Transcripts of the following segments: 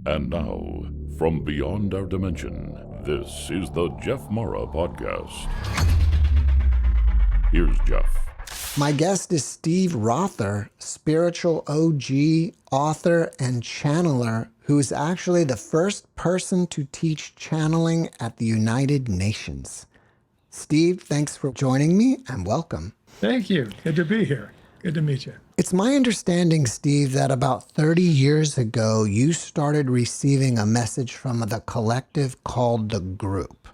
And now, from beyond our dimension, this is the JeffMara podcast. Here's Jeff. My guest is Steve Rother, spiritual OG, author, and channeler, who is actually the first person to teach channeling at the United Nations. Steve, thanks for joining me and welcome. Thank you. Good to be here. Good to meet you. It's my understanding, Steve, that about 30 years ago, you started receiving a message from the collective called the group.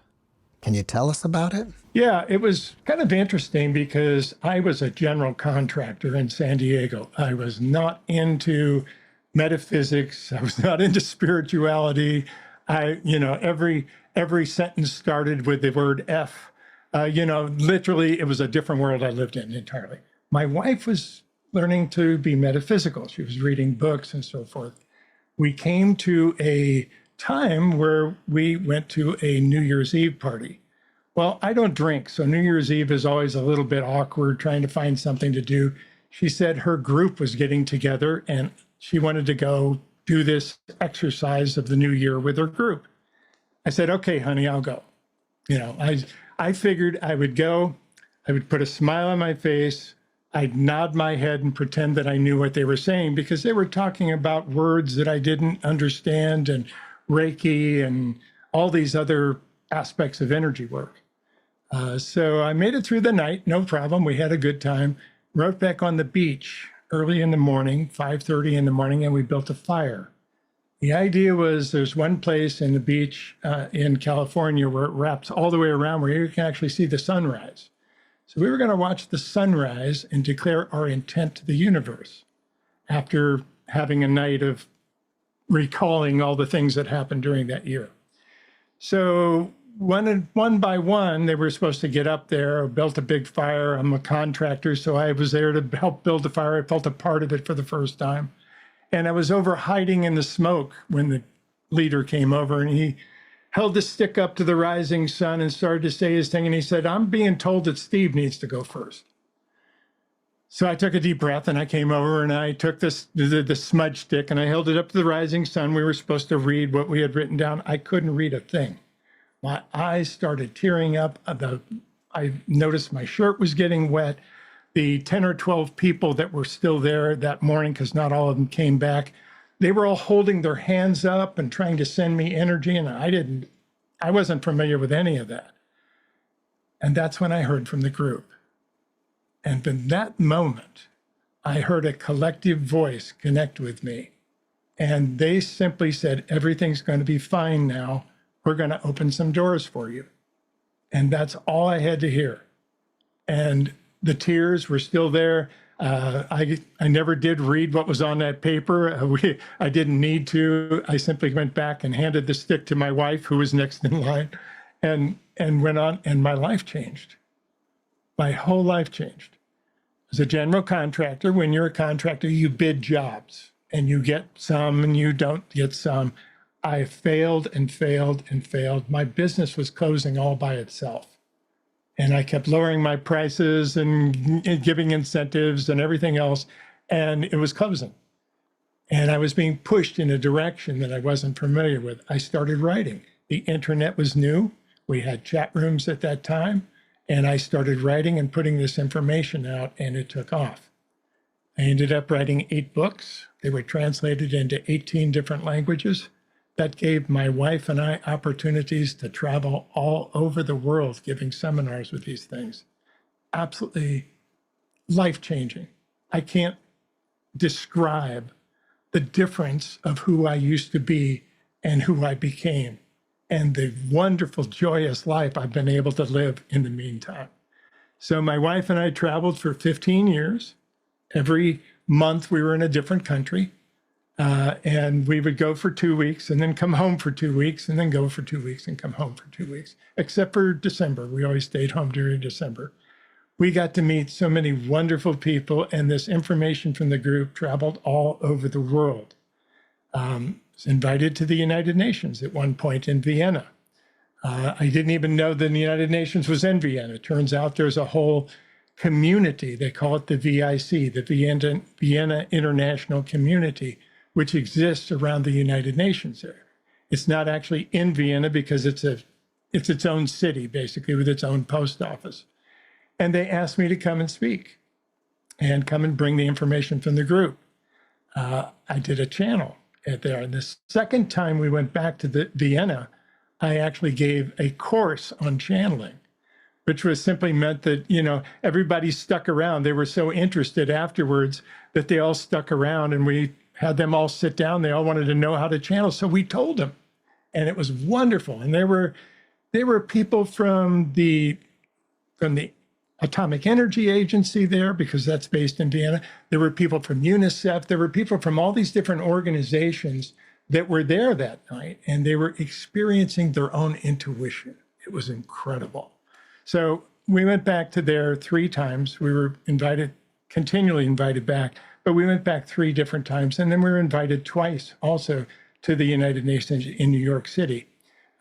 Can you tell us about it? Yeah, it was kind of interesting because I was a general contractor in San Diego. I was not into metaphysics. I was not into spirituality. Every sentence started with the word F. Literally, it was a different world I lived in entirely. My wife was learning to be metaphysical. She was reading books and so forth. We came to a time where we went to a New Year's Eve party. Well, I don't drink, so New Year's Eve is always a little bit awkward trying to find something to do. She said her group was getting together and she wanted to go do this exercise of the new year with her group. I said, okay, honey, I'll go. I figured I would go, I would put a smile on my face, I'd nod my head and pretend that I knew what they were saying because they were talking about words that I didn't understand and Reiki and all these other aspects of energy work. So I made it through the night, no problem. We had a good time. Wrote back on the beach early in the morning, 5:30 in the morning, and we built a fire. The idea was there's one place in the beach in California where it wraps all the way around where you can actually see the sunrise. So we were going to watch the sunrise and declare our intent to the universe after having a night of recalling all the things that happened during that year. So one by one, they were supposed to get up there, built a big fire. I'm a contractor, so I was there to help build the fire. I felt a part of it for the first time. And I was over hiding in the smoke when the leader came over and he held the stick up to the rising sun and started to say his thing. And he said, I'm being told that Steve needs to go first. So I took a deep breath and I came over and I took the smudge stick and I held it up to the rising sun. We were supposed to read what we had written down. I couldn't read a thing. My eyes started tearing up. I noticed my shirt was getting wet. The 10 or 12 people that were still there that morning, because not all of them came back, they were all holding their hands up and trying to send me energy. And I wasn't familiar with any of that. And that's when I heard from the group. And in that moment, I heard a collective voice connect with me. And they simply said, everything's going to be fine now. We're going to open some doors for you. And that's all I had to hear. And the tears were still there. I never did read what was on that paper. I didn't need to. I simply went back and handed the stick to my wife, who was next in line, and went on, and my life changed. My whole life changed. As a general contractor, when you're a contractor, you bid jobs, and you get some and you don't get some. I failed and failed and failed. My business was closing all by itself. And I kept lowering my prices and giving incentives and everything else, and it was closing. And I was being pushed in a direction that I wasn't familiar with. I started writing. The internet was new. We had chat rooms at that time, and I started writing and putting this information out, and it took off. I ended up writing 8 books. They were translated into 18 different languages. That gave my wife and I opportunities to travel all over the world, giving seminars with these things. Absolutely life-changing. I can't describe the difference of who I used to be and who I became, and the wonderful, joyous life I've been able to live in the meantime. So my wife and I traveled for 15 years. Every month we were in a different country. And we would go for 2 weeks and then come home for 2 weeks and then go for 2 weeks and come home for 2 weeks, except for December. We always stayed home during December. We got to meet so many wonderful people, and this information from the group traveled all over the world. I was invited to the United Nations at one point in Vienna. I didn't even know that the United Nations was in Vienna. It turns out there's a whole community. They call it the VIC, the Vienna International Community, which exists around the United Nations there. It's not actually in Vienna because it's its own city, basically, with its own post office. And they asked me to come and speak and come and bring the information from the group. I did a channel there. And the second time we went back to Vienna, I actually gave a course on channeling, which was simply meant that, everybody stuck around. They were so interested afterwards that they all stuck around, and we had them all sit down. They all wanted to know how to channel. So we told them, and it was wonderful. And there were people from the Atomic Energy Agency there, because that's based in Vienna. There were people from UNICEF. There were people from all these different organizations that were there that night, and they were experiencing their own intuition. It was incredible. So we went back to there 3 times. We were continually invited back, but we went back 3 different times. And then we were invited twice also to the United Nations in New York City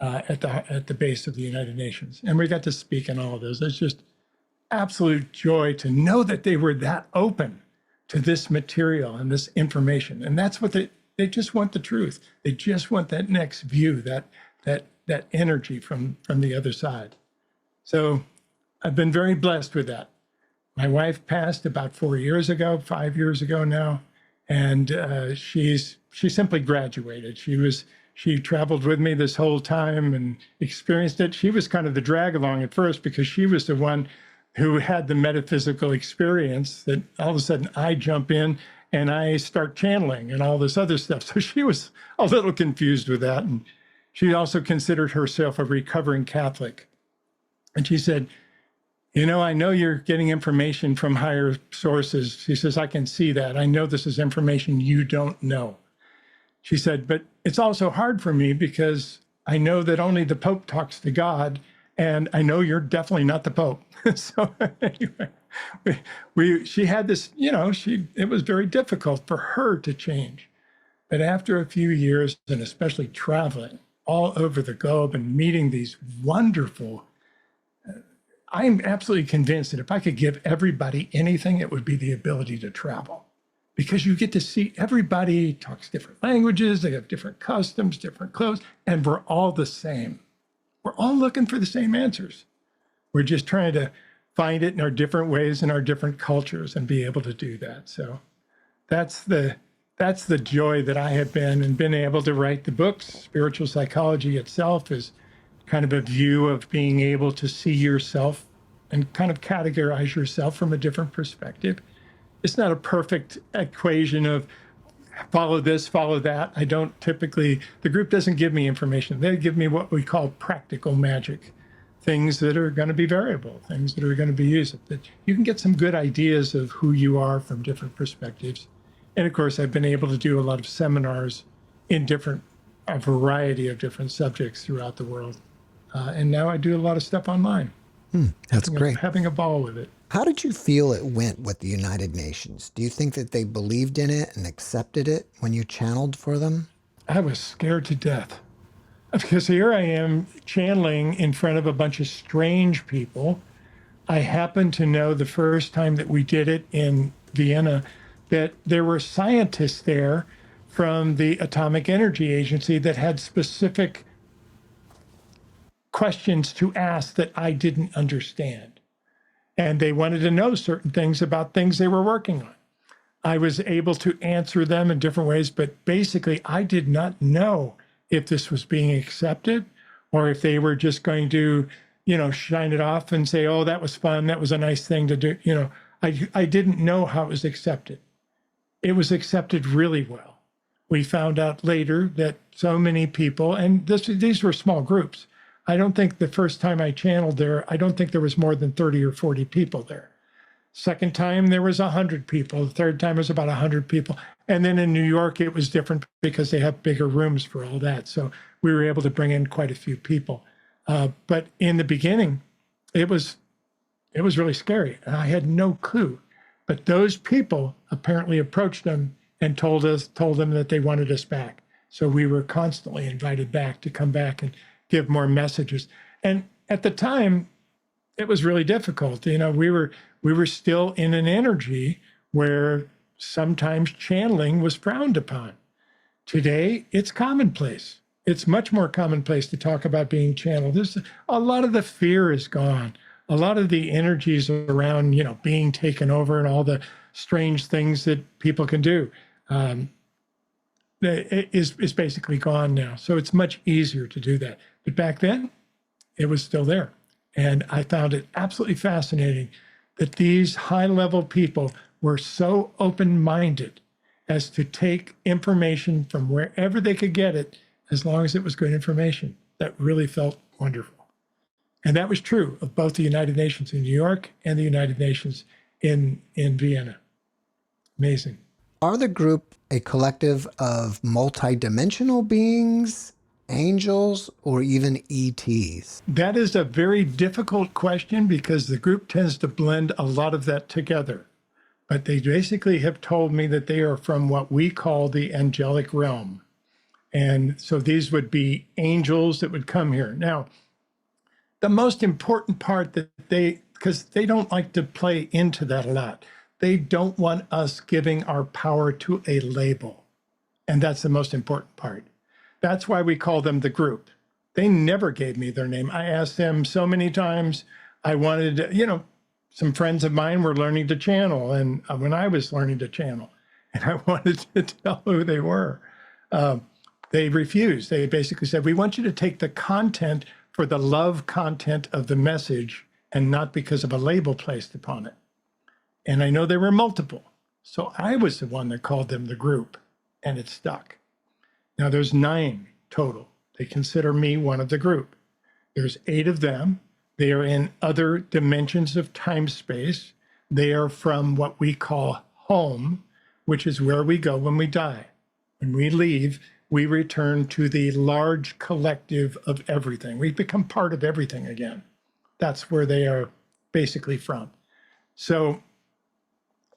at the base of the United Nations. And we got to speak in all of those. It's just absolute joy to know that they were that open to this material and this information. And that's what they just want the truth. They just want that next view, that energy from the other side. So I've been very blessed with that. My wife passed about 4 years ago, 5 years ago now, and she simply graduated. She traveled with me this whole time and experienced it. She was kind of the drag along at first because she was the one who had the metaphysical experience that all of a sudden I jump in and I start channeling and all this other stuff. So she was a little confused with that. And she also considered herself a recovering Catholic. And she said, I know you're getting information from higher sources. She says, I can see that. I know this is information you don't know. She said, but it's also hard for me because I know that only the Pope talks to God, and I know you're definitely not the Pope. So anyway, she had this, it was very difficult for her to change. But after a few years, and especially traveling all over the globe and meeting these wonderful, I'm absolutely convinced that if I could give everybody anything, it would be the ability to travel. Because you get to see everybody talks different languages, they have different customs, different clothes, and we're all the same. We're all looking for the same answers. We're just trying to find it in our different ways in our different cultures and be able to do that. So that's the joy that I have been able to write the books. Spiritual psychology itself is kind of a view of being able to see yourself and kind of categorize yourself from a different perspective. It's not a perfect equation of follow this, follow that. The group doesn't give me information. They give me what we call practical magic, things that are going to be variable, things that are going to be used. That you can get some good ideas of who you are from different perspectives. And of course, I've been able to do a lot of seminars in a variety of different subjects throughout the world. And now I do a lot of stuff online. That's great. Having a ball with it. How did you feel it went with the United Nations? Do you think that they believed in it and accepted it when you channeled for them? I was scared to death because here I am channeling in front of a bunch of strange people. I happen to know the first time that we did it in Vienna that there were scientists there from the Atomic Energy Agency that had specific questions to ask that I didn't understand. And they wanted to know certain things about things they were working on. I was able to answer them in different ways, but basically I did not know if this was being accepted or if they were just going to, shine it off and say, oh, that was fun. That was a nice thing to do. I didn't know how it was accepted. It was accepted really well. We found out later that so many people, and these were small groups. I don't think the first time I channeled there, I don't think there was more than 30 or 40 people there. Second time, there was 100 people. The third time was about 100 people. And then in New York, it was different because they have bigger rooms for all that. So we were able to bring in quite a few people. But in the beginning, it was really scary. And I had no clue. But those people apparently approached them and told them that they wanted us back. So we were constantly invited back to come back and give more messages. And at the time, it was really difficult. We were still in an energy where sometimes channeling was frowned upon. Today, it's commonplace. It's much more commonplace to talk about being channeled. There's a lot of the fear is gone. A lot of the energies around, being taken over and all the strange things that people can do is basically gone now. So it's much easier to do that. But back then, it was still there. And I found it absolutely fascinating that these high-level people were so open-minded as to take information from wherever they could get it, as long as it was good information. That really felt wonderful. And that was true of both the United Nations in New York and the United Nations in Vienna. Amazing. Are the group a collective of multidimensional beings, angels, or even ETs? That is a very difficult question because the group tends to blend a lot of that together. But they basically have told me that they are from what we call the angelic realm. And so these would be angels that would come here. Now, the most important part that because they don't like to play into that a lot, they don't want us giving our power to a label. And that's the most important part. That's why we call them the group. They never gave me their name. I asked them so many times. I wanted, some friends of mine were learning to channel, and when I was learning to channel, and I wanted to tell who they were. They refused. They basically said, we want you to take the content for the love content of the message and not because of a label placed upon it. And I know there were multiple. So I was the one that called them the group, and it stuck. Now there's 9 total. They consider me one of the group. There's 8 of them. They are in other dimensions of time-space. They are from what we call home, which is where we go when we die. When we leave, we return to the large collective of everything. We become part of everything again. That's where they are basically from. So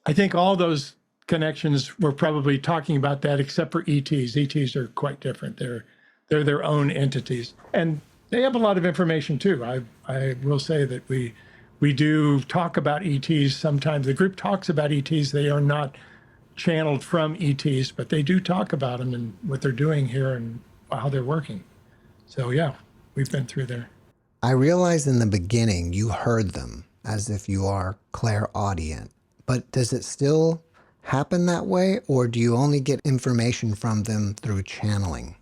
I think all those connections were probably talking about that, except for ETs. ETs are quite different. They're their own entities. And they have a lot of information too. I will say that we do talk about ETs sometimes. The group talks about ETs. They are not channeled from ETs, but they do talk about them and what they're doing here and how they're working. So yeah, we've been through there. I realized in the beginning you heard them as if you are clairaudient, but does it still happen that way, or do you only get information from them through channeling?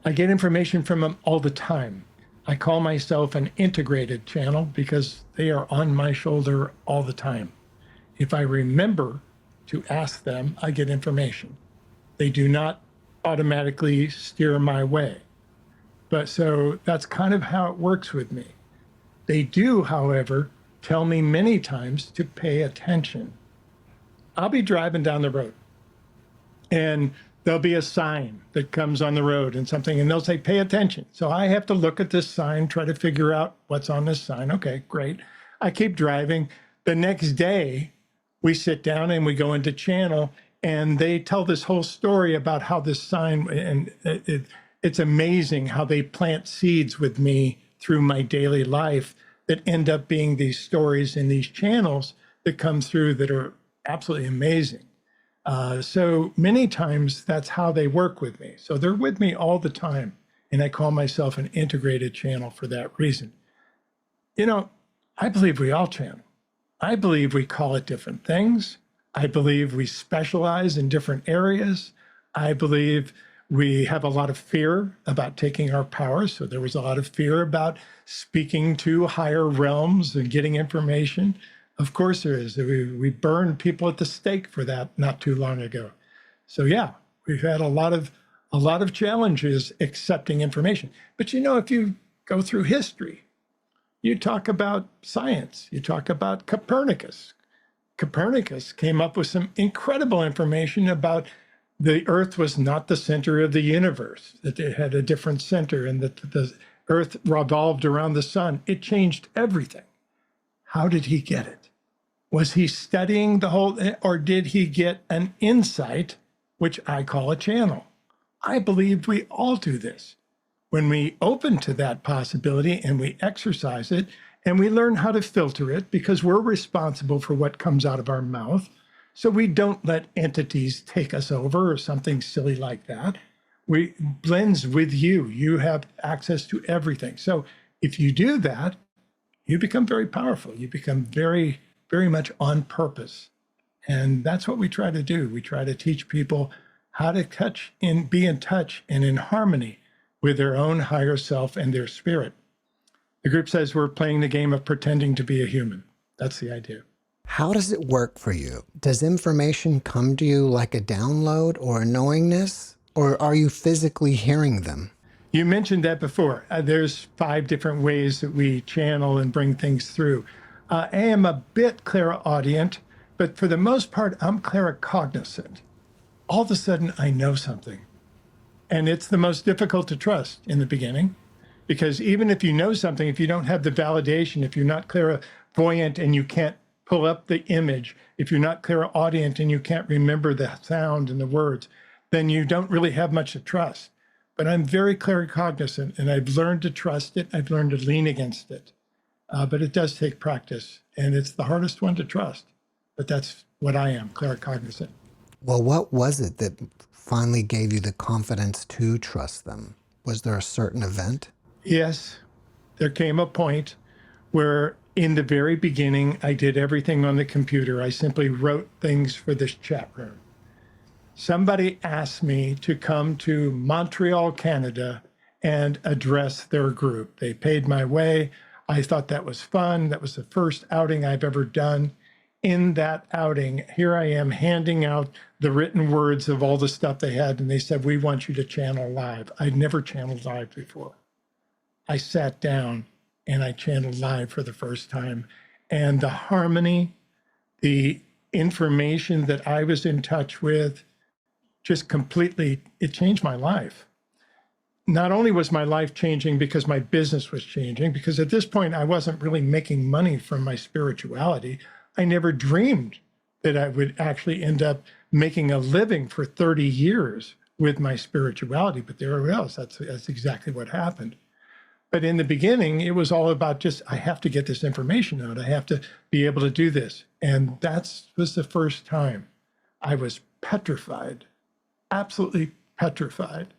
I get information from them all the time. I call myself an integrated channel because they are on my shoulder all the time. If I remember to ask them, I get information. They do not automatically steer my way. But so that's kind of how it works with me. They do, however, tell me many times to pay attention. I'll be driving down the road and there'll be a sign that comes on the road and something, and they'll say, pay attention. So I have to look at this sign, try to figure out what's on this sign. Okay, great. I keep driving. The next day, we sit down and we go into channel, and they tell this whole story about how this sign, and it's amazing how they plant seeds with me through my daily life that end up being these stories in these channels that come through that are absolutely amazing. So many times that's how they work with me. So they're with me all the time. And I call myself an integrated channel for that reason. I believe we all channel. I believe we call it different things. I believe we specialize in different areas. I believe we have a lot of fear about taking our power. So there was a lot of fear about speaking to higher realms and getting information. Of course there is. We burned people at the stake for that not too long ago. So yeah, we've had a lot of challenges accepting information. But if you go through history, you talk about science, you talk about Copernicus. Copernicus came up with some incredible information about the Earth was not the center of the universe, that it had a different center, and that the Earth revolved around the sun. It changed everything. How did he get it? Was he studying the whole, or did he get an insight, which I call a channel? I believe we all do this. When we open to that possibility and we exercise it and we learn how to filter it, because we're responsible for what comes out of our mouth, so we don't let entities take us over or something silly like that. we blends with you. You have access to everything. So if you do that, you become very powerful. You become very, very much on purpose. And that's what we try to do. We try to teach people how to be in touch and in harmony with their own higher self and their spirit. The group says we're playing the game of pretending to be a human. That's the idea. How does it work for you? Does information come to you like a download or a knowingness, or are you physically hearing them? You mentioned that before. There's 5 different ways that we channel and bring things through. I am a bit clairaudient, but for the most part, I'm claircognizant. All of a sudden, I know something. And it's the most difficult to trust in the beginning, because even if you know something, if you don't have the validation, if you're not clairvoyant and you can't pull up the image, if you're not clairaudient and you can't remember the sound and the words, then you don't really have much to trust. But I'm very claircognizant, and I've learned to trust it. I've learned to lean against it. But it does take practice, and it's the hardest one to trust. But that's what I am, claircognizant. Well, what was it that finally gave you the confidence to trust them? Was there a certain event? Yes, there came a point where in the very beginning, I did everything on the computer. I simply wrote things for this chat room. Somebody asked me to come to Montreal, Canada, and address their group. They paid my way. I thought that was fun. That was the first outing I've ever done. In that outing, here I am handing out the written words of all the stuff they had, and they said, "We want you to channel live." I'd never channeled live before. I sat down and I channeled live for the first time. And the harmony, the information that I was in touch with, just completely, it changed my life. Not only was my life changing because my business was changing, because at this point I wasn't really making money from my spirituality. I never dreamed that I would actually end up making a living for 30 years with my spirituality, but there it was. That's exactly what happened. But in the beginning, it was all about just, I have to get this information out. I have to be able to do this. And that was the first time I was petrified, absolutely petrified.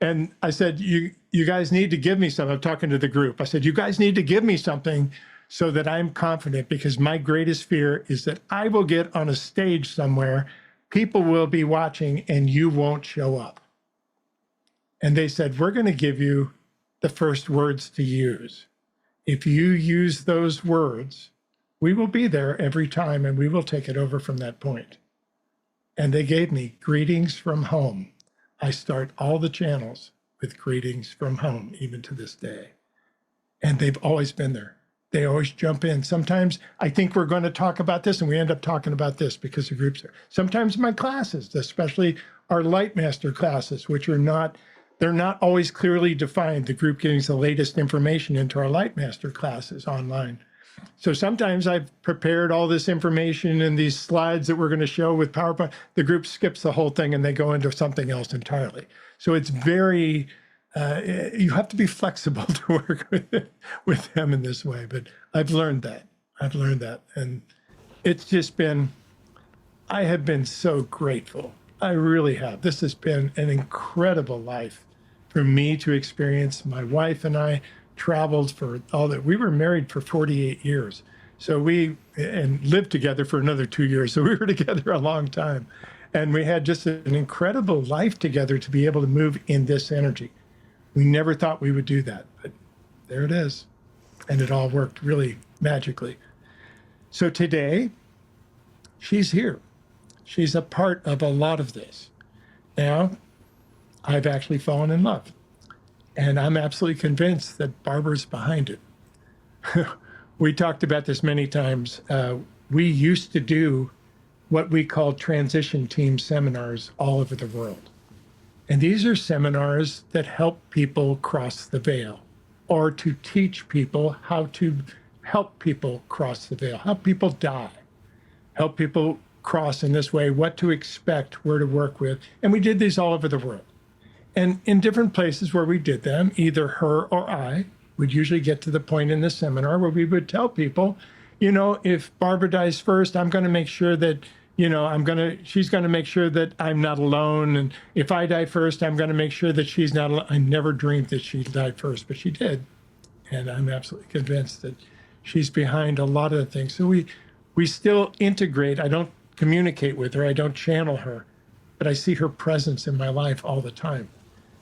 And I said, you guys need to give me something. I'm talking to the group. I said, you guys need to give me something so that I'm confident, because my greatest fear is that I will get on a stage somewhere, people will be watching, and you won't show up. And they said, we're going to give you the first words to use. If you use those words, we will be there every time, and we will take it over from that point. And they gave me greetings from home. I start all the channels with greetings from home, even to this day. And they've always been there. They always jump in. Sometimes I think we're going to talk about this, and we end up talking about this because the group's there. Sometimes my classes, especially our Lightmaster classes, which are not, they're not always clearly defined. The group getting the latest information into our Lightmaster classes online. So sometimes I've prepared all this information and these slides that we're going to show with PowerPoint. The group skips the whole thing and they go into something else entirely. So it's very, you have to be flexible to work with them in this way. But I've learned that. And it's just been, I have been so grateful. I really have. This has been an incredible life for me to experience. My wife and I traveled for all that. We were married for 48 years. So and lived together for another 2 years. So we were together a long time. And we had just an incredible life together to be able to move in this energy. We never thought we would do that, but there it is. And it all worked really magically. So today, she's here. She's a part of a lot of this. Now, I've actually fallen in love. And I'm absolutely convinced that Barbara's behind it. We talked about this many times. We used to do what we call transition team seminars all over the world. And these are seminars that help people cross the veil, or to teach people how to help people cross the veil, help people die, help people cross in this way, what to expect, where to work with. And we did these all over the world. And in different places where we did them, either her or I would usually get to the point in the seminar where we would tell people, you know, if Barbara dies first, I'm going to make sure that she's going to make sure that I'm not alone. And if I die first, I'm going to make sure that she's not alone. I never dreamed that she died first, but she did. And I'm absolutely convinced that she's behind a lot of the things. So we still integrate. I don't communicate with her. I don't channel her, but I see her presence in my life all the time.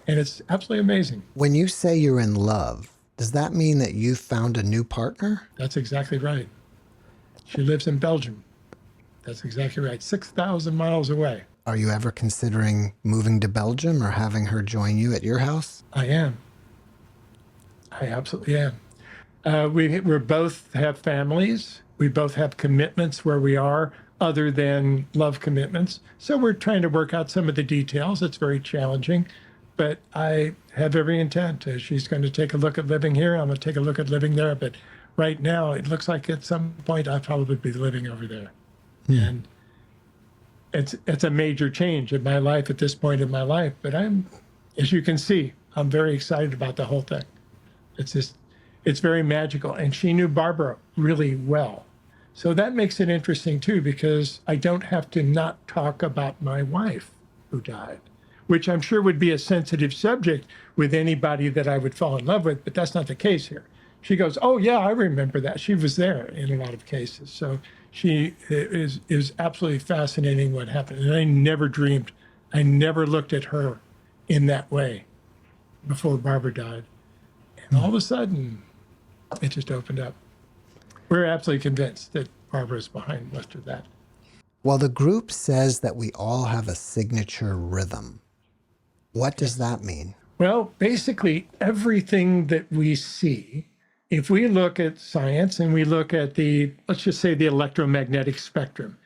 And it's absolutely amazing. When you say you're in love, does that mean that you found a new partner? That's exactly right. She lives in Belgium. That's exactly right. 6,000 miles away. Are you ever considering moving to Belgium or having her join you at your house? I am. I absolutely am. We both have families. We both have commitments where we are other than love commitments. So we're trying to work out some of the details. It's very challenging, but I have every intent. She's going to take a look at living here. I'm going to take a look at living there. But right now, it looks like at some point I'll probably be living over there. And it's a major change in my life at this point in my life. But as you can see, I'm very excited about the whole thing. It's very magical. And she knew Barbara really well. So that makes it interesting too, because I don't have to not talk about my wife who died, which I'm sure would be a sensitive subject with anybody that I would fall in love with, but that's not the case here. She goes, oh yeah, I remember that. She was there in a lot of cases. So she is absolutely fascinating what happened. And I never dreamed, I never looked at her in that way before Barbara died. And all of a sudden, it just opened up. We're absolutely convinced that Barbara is behind most of that. Well, the group says that we all have a signature rhythm. What does that mean? Well, basically, everything that we see, if we look at science and we look at let's just say the electromagnetic spectrum,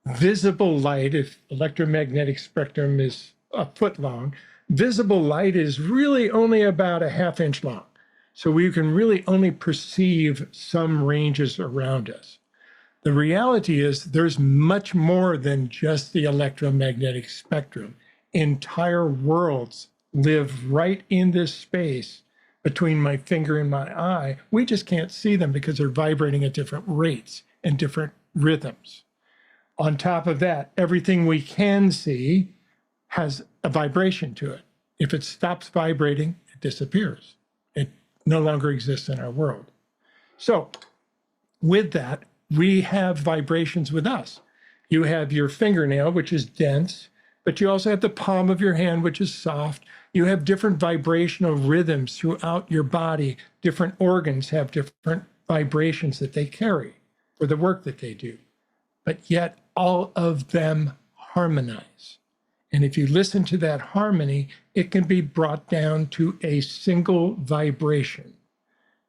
visible light, if electromagnetic spectrum is a foot long, visible light is really only about a half-inch long. So we can really only perceive some ranges around us. The reality is there's much more than just the electromagnetic spectrum. Entire worlds live right in this space between my finger and my eye. We just can't see them because they're vibrating at different rates and different rhythms. On top of that, everything we can see has a vibration to it. If it stops vibrating, it disappears. It no longer exists in our world. So with that, we have vibrations with us. You have your fingernail, which is dense, but you also have the palm of your hand, which is soft. You have different vibrational rhythms throughout your body. Different organs have different vibrations that they carry for the work that they do. But yet all of them harmonize. And if you listen to that harmony, it can be brought down to a single vibration.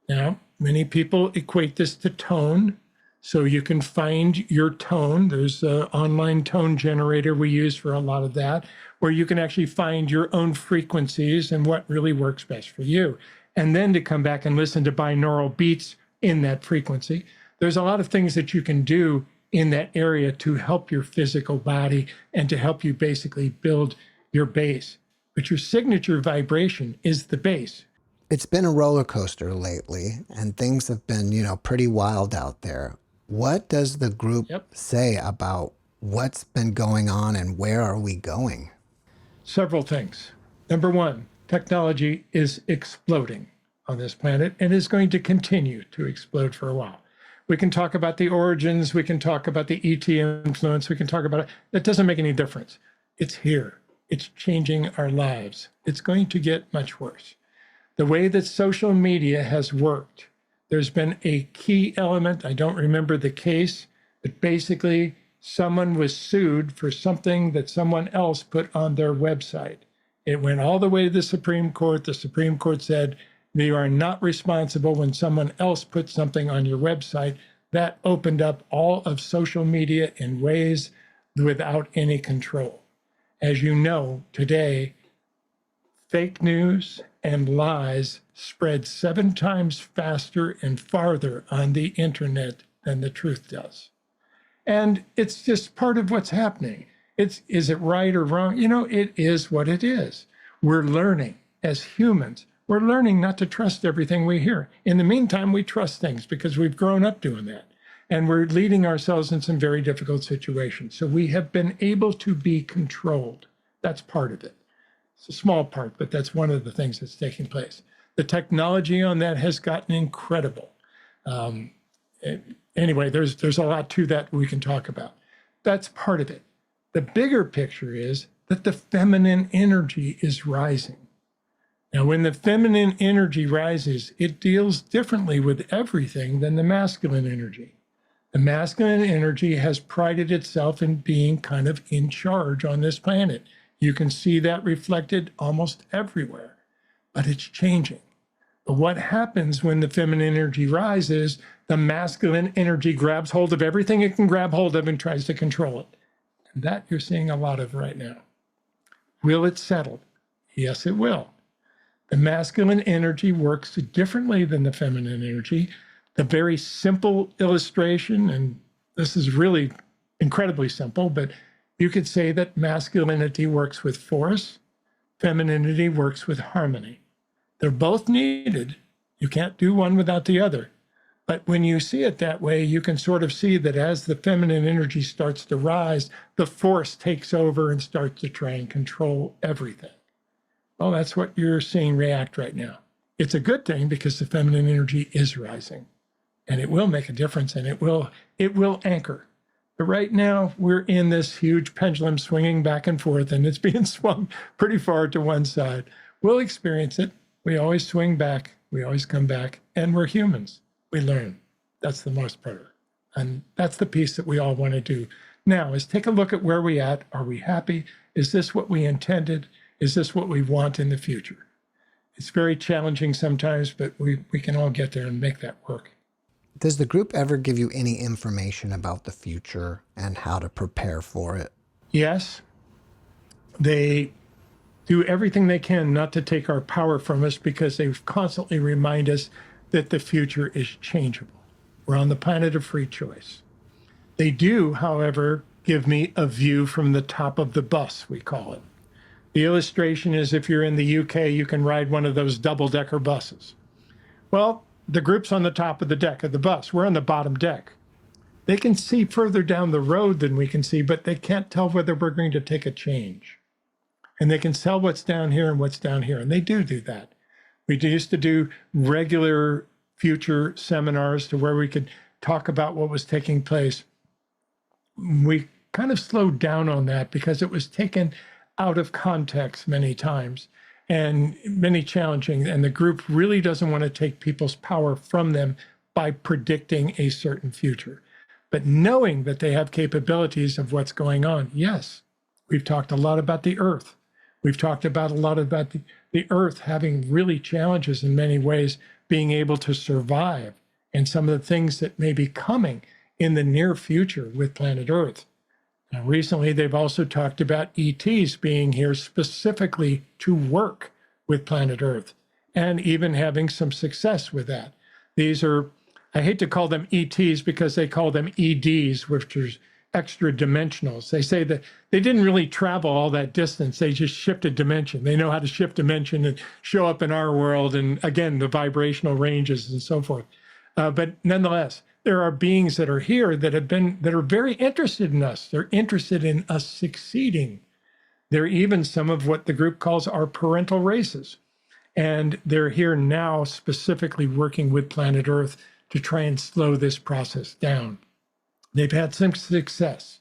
Now, many people equate this to tone. So you can find your tone. There's an online tone generator we use for a lot of that, where you can actually find your own frequencies and what really works best for you. And then to come back and listen to binaural beats in that frequency. There's a lot of things that you can do in that area to help your physical body and to help you basically build your base. But your signature vibration is the base. It's been a roller coaster lately, and things have been, pretty wild out there. What does the group say about what's been going on and where are we going? Several things. Number one, technology is exploding on this planet and is going to continue to explode for a while. We can talk about the origins. We can talk about the ET influence. We can talk about it. That doesn't make any difference. It's here. It's changing our lives. It's going to get much worse. The way that social media has worked, there's been a key element. I don't remember the case, but basically someone was sued for something that someone else put on their website. It went all the way to the Supreme Court. The Supreme Court said, you are not responsible when someone else puts something on your website. That opened up all of social media in ways without any control. As you know, today, fake news and lies spread 7 times faster and farther on the internet than the truth does. And it's just part of what's happening. Is it right or wrong? It is what it is. We're learning as humans. We're learning not to trust everything we hear. In the meantime, we trust things because we've grown up doing that. And we're leading ourselves in some very difficult situations. So we have been able to be controlled. That's part of it. It's a small part, but that's one of the things that's taking place. The technology on that has gotten incredible. Anyway, there's a lot to that we can talk about. That's part of it. The bigger picture is that the feminine energy is rising. Now, when the feminine energy rises, it deals differently with everything than the masculine energy. The masculine energy has prided itself in being kind of in charge on this planet. You can see that reflected almost everywhere, but it's changing. But what happens when the feminine energy rises, the masculine energy grabs hold of everything it can grab hold of and tries to control it. And that you're seeing a lot of right now. Will it settle? Yes, it will. The masculine energy works differently than the feminine energy. The very simple illustration, and this is really incredibly simple, but you could say that masculinity works with force, femininity works with harmony. They're both needed. You can't do one without the other. But when you see it that way, you can sort of see that as the feminine energy starts to rise, the force takes over and starts to try and control everything. Well, that's what you're seeing react right now. It's a good thing because the feminine energy is rising, and it will make a difference, and it will anchor. But right now, we're in this huge pendulum swinging back and forth, and it's being swung pretty far to one side. We'll experience it. We always swing back. We always come back, and we're humans. We learn. That's the most part. And that's the piece that we all want to do now is take a look at where we're at. Are we happy? Is this what we intended? Is this what we want in the future? It's very challenging sometimes, but we can all get there and make that work. Does the group ever give you any information about the future and how to prepare for it? Yes. They do everything they can not to take our power from us because they constantly remind us that the future is changeable. We're on the planet of free choice. They do, however, give me a view from the top of the bus, we call it. The illustration is if you're in the UK, you can ride one of those double-decker buses. Well, the group's on the top of the deck of the bus. We're on the bottom deck. They can see further down the road than we can see, but they can't tell whether we're going to take a change. And they can tell what's down here and what's down here, and they do that. We used to do regular future seminars to where we could talk about what was taking place. We kind of slowed down on that because it was taken out of context many times and many challenging. And the group really doesn't want to take people's power from them by predicting a certain future. But knowing that they have capabilities of what's going on, yes, we've talked a lot about the Earth. We've talked about a lot about the Earth having really challenges in many ways, being able to survive, and some of the things that may be coming in the near future with planet Earth. Now, recently, they've also talked about ETs being here specifically to work with planet Earth and even having some success with that. These are, I hate to call them ETs because they call them EDs, which is extra dimensionals. They say that they didn't really travel all that distance. They just shifted dimension. They know how to shift dimension and show up in our world. And again, the vibrational ranges and so forth. But nonetheless, there are beings that are here that are very interested in us. They're interested in us succeeding. They're even some of what the group calls our parental races. And they're here now specifically working with planet Earth to try and slow this process down. They've had some success.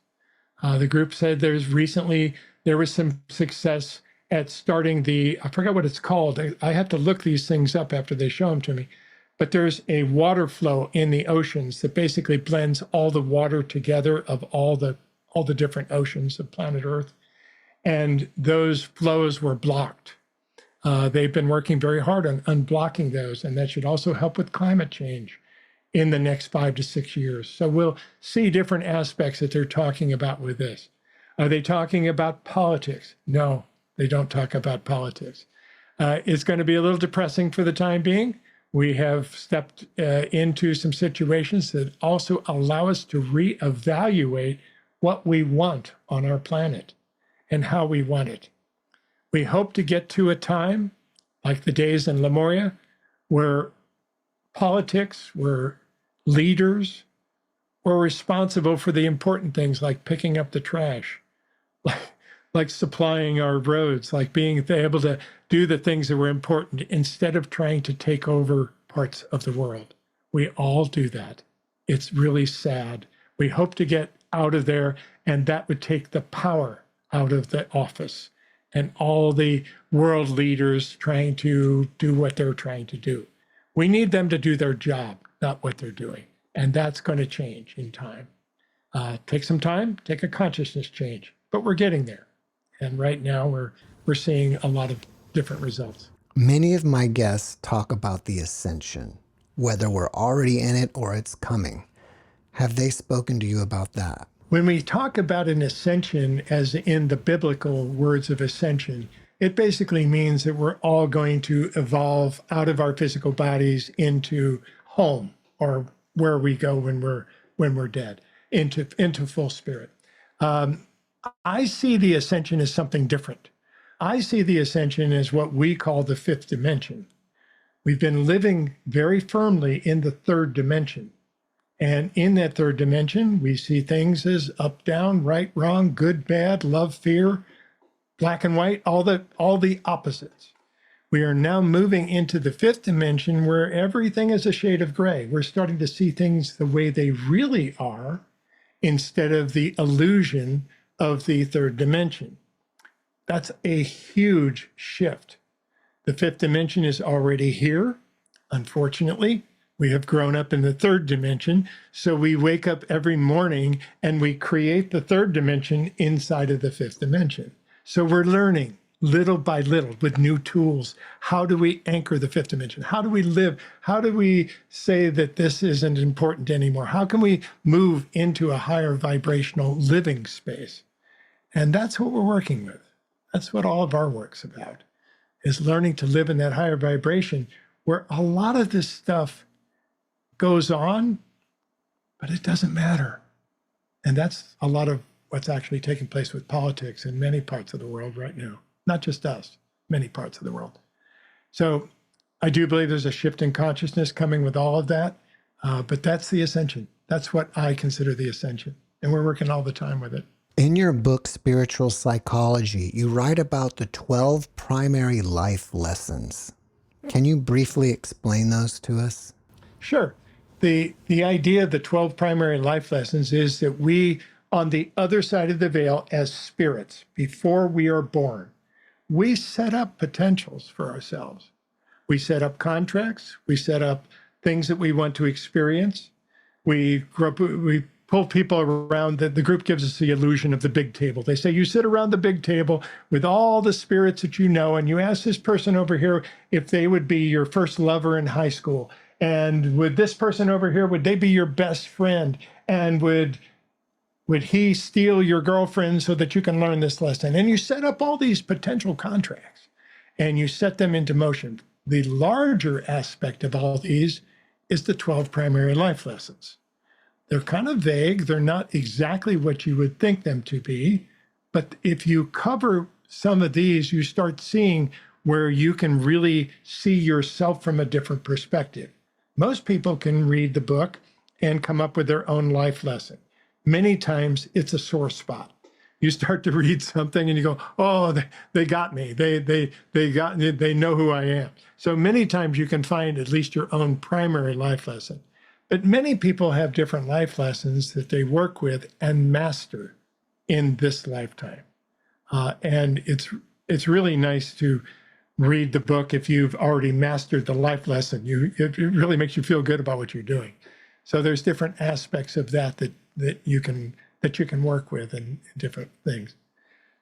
The group said there was some success at starting I forgot what it's called. I have to look these things up after they show them to me. But there's a water flow in the oceans that basically blends all the water together of all the different oceans of planet Earth. And those flows were blocked. They've been working very hard on unblocking those, and that should also help with climate change in the next 5 to 6 years. So we'll see different aspects that they're talking about with this. Are they talking about politics? No, they don't talk about politics. It's going to be a little depressing for the time being. We have stepped into some situations that also allow us to reevaluate what we want on our planet and how we want it. We hope to get to a time, like the days in Lemuria, where politics, where leaders, we're responsible for the important things like picking up the trash, like supplying our roads, like being able to do the things that were important instead of trying to take over parts of the world. We all do that. It's really sad. We hope to get out of there, and that would take the power out of the office and all the world leaders trying to do what they're trying to do. We need them to do their job, not what they're doing. And that's going to change in time. Take some time, take a consciousness change, but we're getting there. And right now we're seeing a lot of different results. Many of my guests talk about the ascension, whether we're already in it or it's coming. Have they spoken to you about that? When we talk about an ascension, as in the biblical words of ascension, it basically means that we're all going to evolve out of our physical bodies into home, or where we go when we're dead, into full spirit. I see the ascension as something different. I see the ascension as what we call the fifth dimension. We've been living very firmly in the third dimension. And in that third dimension, we see things as up, down, right, wrong, good, bad, love, fear, black and white, all the opposites. We are now moving into the fifth dimension where everything is a shade of gray. We're starting to see things the way they really are instead of the illusion of the third dimension. That's a huge shift. The fifth dimension is already here. Unfortunately, we have grown up in the third dimension, so we wake up every morning and we create the third dimension inside of the fifth dimension. So we're learning little by little with new tools. How do we anchor the fifth dimension? How do we live? How do we say that this isn't important anymore? How can we move into a higher vibrational living space? And that's what we're working with. That's what all of our work's about, is learning to live in that higher vibration where a lot of this stuff goes on, but it doesn't matter. And that's a lot of what's actually taking place with politics in many parts of the world right now. Not just us, many parts of the world. So I do believe there's a shift in consciousness coming with all of that, but that's the ascension. That's what I consider the ascension. And we're working all the time with it. In your book, Spiritual Psychology, you write about the 12 primary life lessons. Can you briefly explain those to us? Sure. The idea of the 12 primary life lessons is that we, on the other side of the veil as spirits, before we are born, we set up potentials for ourselves. We set up contracts. We set up things that we want to experience. We pull people around. The group gives us the illusion of the big table. They say, you sit around the big table with all the spirits that you know, and you ask this person over here if they would be your first lover in high school. And with this person over here, would they be your best friend? And would he steal your girlfriend so that you can learn this lesson? And you set up all these potential contracts and you set them into motion. The larger aspect of all these is the 12 primary life lessons. They're kind of vague. They're not exactly what you would think them to be. But if you cover some of these, you start seeing where you can really see yourself from a different perspective. Most people can read the book and come up with their own life lesson. Many times it's a sore spot. You start to read something and you go, oh, they got me. They know who I am. So many times you can find at least your own primary life lesson. But many people have different life lessons that they work with and master in this lifetime. And it's really nice to read the book if you've already mastered the life lesson. It really makes you feel good about what you're doing. So there's different aspects of that you can work with and different things.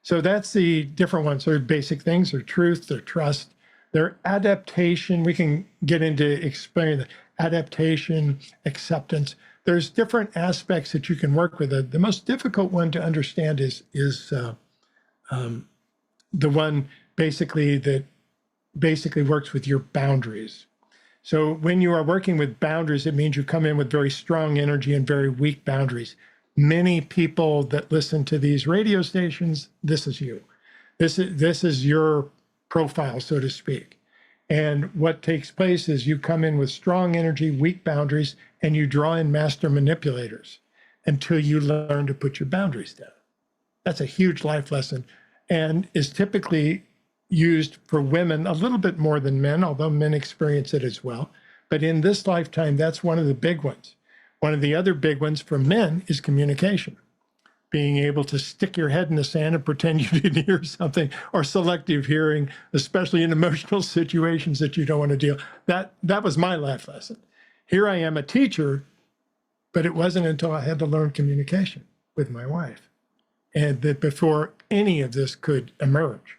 So that's the different ones. They're basic things. They're truth, they're trust, they're adaptation. We can get into explaining the adaptation, acceptance. There's different aspects that you can work with. The most difficult one to understand is the one that basically works with your boundaries. So when you are working with boundaries, it means you come in with very strong energy and very weak boundaries. Many people that listen to these radio stations, this is you. This is your profile, so to speak. And what takes place is you come in with strong energy, weak boundaries, and you draw in master manipulators. until you learn to put your boundaries down. That's a huge life lesson and is typically used for women a little bit more than men, although men experience it as well. But in this lifetime, that's one of the big ones. One of the other big ones for men is communication. Being able to stick your head in the sand and pretend you didn't hear something, or selective hearing, especially in emotional situations that you don't want to deal. That was my life lesson. Here I am, a teacher, but it wasn't until I had to learn communication with my wife, and that before any of this could emerge,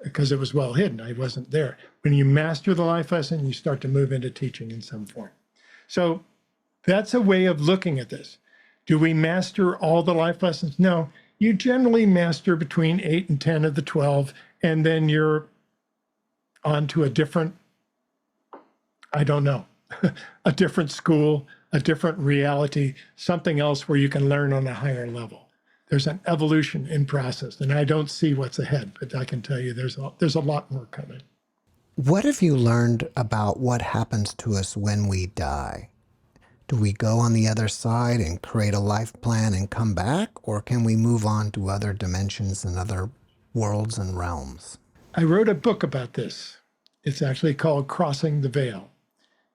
because it was well hidden. I wasn't there. When you master the life lesson, you start to move into teaching in some form. So that's a way of looking at this. Do we master all the life lessons? No. You generally master between 8 and 10 of the 12, and then you're on to a different, I don't know, a different school, a different reality, something else where you can learn on a higher level. There's an evolution in process, and I don't see what's ahead, but I can tell you there's a lot more coming. What have you learned about what happens to us when we die? Do we go on the other side and create a life plan and come back, or can we move on to other dimensions and other worlds and realms? I wrote a book about this. It's actually called Crossing the Veil,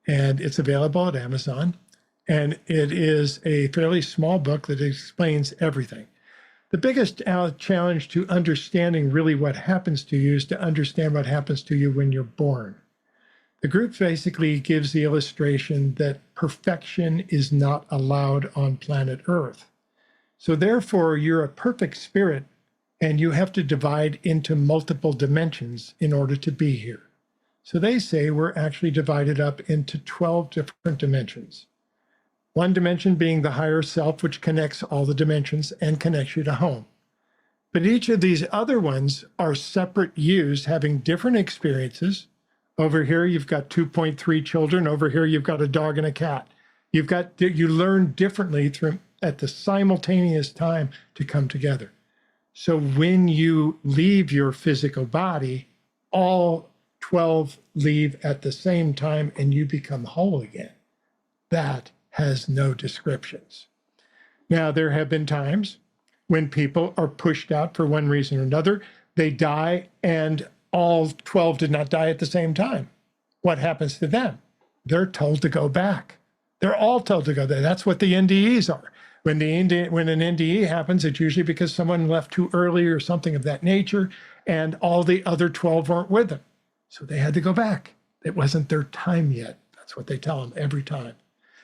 and it's available at Amazon. And it is a fairly small book that explains everything. The biggest challenge to understanding really what happens to you is to understand what happens to you when you're born. The group basically gives the illustration that perfection is not allowed on planet Earth. So therefore, you're a perfect spirit, and you have to divide into multiple dimensions in order to be here. So they say we're actually divided up into 12 different dimensions. One dimension being the higher self, which connects all the dimensions and connects you to home. But each of these other ones are separate yous having different experiences. Over here, you've got 2.3 children. Over here, you've got a dog and a cat. You learn differently at the simultaneous time to come together. So when you leave your physical body, all 12 leave at the same time and you become whole again. That has no descriptions. Now, there have been times when people are pushed out for one reason or another. They die and all 12 did not die at the same time. What happens to them? They're told to go back. They're all told to go there. That's what the NDEs are. When an NDE happens, it's usually because someone left too early or something of that nature, and all the other 12 weren't with them. So they had to go back. It wasn't their time yet. That's what they tell them every time.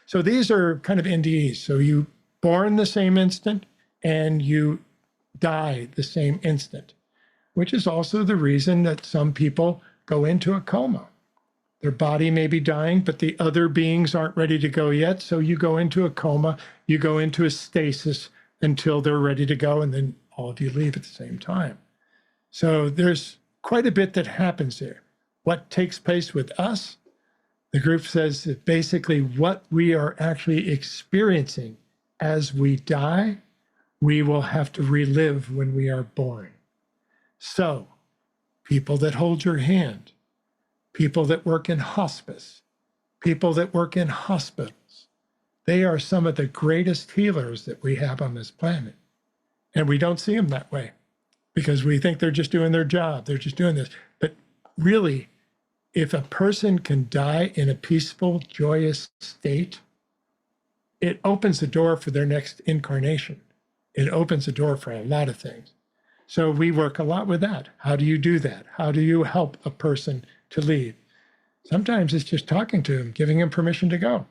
So these are kind of NDEs. So you born the same instant and you die the same instant, which is also the reason that some people go into a coma. Their body may be dying, but the other beings aren't ready to go yet. So you go into a coma, you go into a stasis until they're ready to go, and then all of you leave at the same time. So there's quite a bit that happens there. What takes place with us? The group says that basically what we are actually experiencing as we die, we will have to relive when we are born. So, people that hold your hand, people that work in hospice, people that work in hospitals, they are some of the greatest healers that we have on this planet. And we don't see them that way because we think they're just doing their job. They're just doing this. But really, if a person can die in a peaceful, joyous state, it opens the door for their next incarnation. It opens the door for a lot of things. So we work a lot with that. How do you do that? How do you help a person to leave? Sometimes it's just talking to them, giving them permission to go.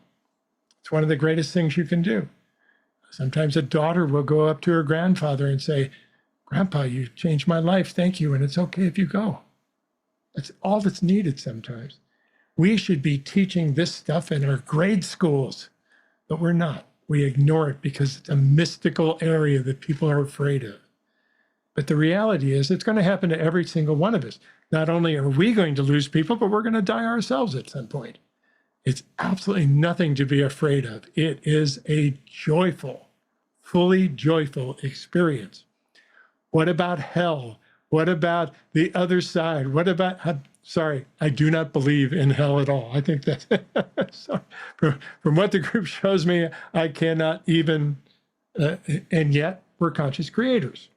It's one of the greatest things you can do. Sometimes a daughter will go up to her grandfather and say, "Grandpa, you changed my life. Thank you. And it's okay if you go." That's all that's needed sometimes. We should be teaching this stuff in our grade schools, but we're not. We ignore it because it's a mystical area that people are afraid of. But the reality is it's going to happen to every single one of us. Not only are we going to lose people, but we're going to die ourselves at some point. It's absolutely nothing to be afraid of. It is a joyful, fully joyful experience. What about hell? What about the other side? What about, sorry, I do not believe in hell at all. I think that, sorry, from what the group shows me, I cannot even And yet we're conscious creators.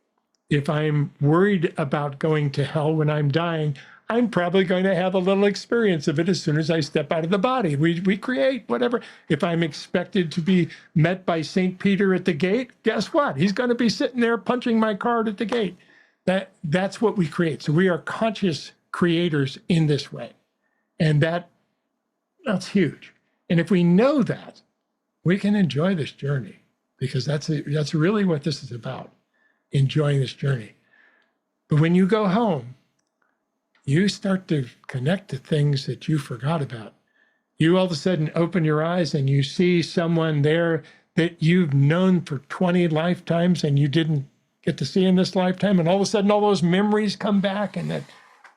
If I'm worried about going to hell when I'm dying, I'm probably going to have a little experience of it as soon as I step out of the body. We create whatever. If I'm expected to be met by St. Peter at the gate, guess what? He's going to be sitting there punching my card at the gate. That's what we create. So we are conscious creators in this way. And that's huge. And if we know that, we can enjoy this journey, because that's really what this is about, enjoying this journey. But when you go home, you start to connect to things that you forgot about. You all of a sudden open your eyes and you see someone there that you've known for 20 lifetimes and you didn't get to see in this lifetime. And all of a sudden, all those memories come back and that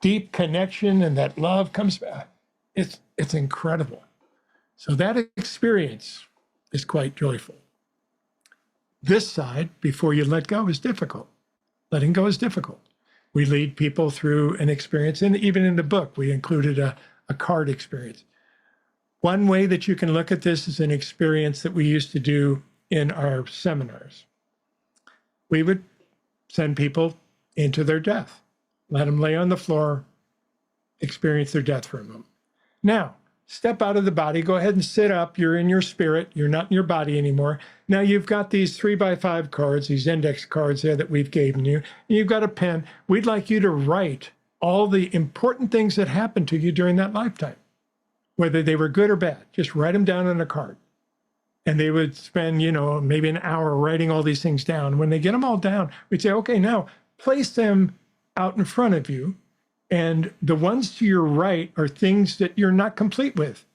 deep connection and that love comes back. It's incredible. So that experience is quite joyful. This side, before you let go, is difficult. Letting go is difficult. We lead people through an experience, and even in the book, we included a card experience. One way that you can look at this is an experience that we used to do in our seminars. We would send people into their death, let them lay on the floor, experience their death for a moment. Now, step out of the body, go ahead and sit up. You're in your spirit. You're not in your body anymore. Now you've got these 3x5 cards, these index cards there that we've given you. And you've got a pen. We'd like you to write all the important things that happened to you during that lifetime, whether they were good or bad. Just write them down on a card. And they would spend, maybe an hour writing all these things down. When they get them all down, we'd say, okay, now place them out in front of you. And the ones to your right are things that you're not complete with.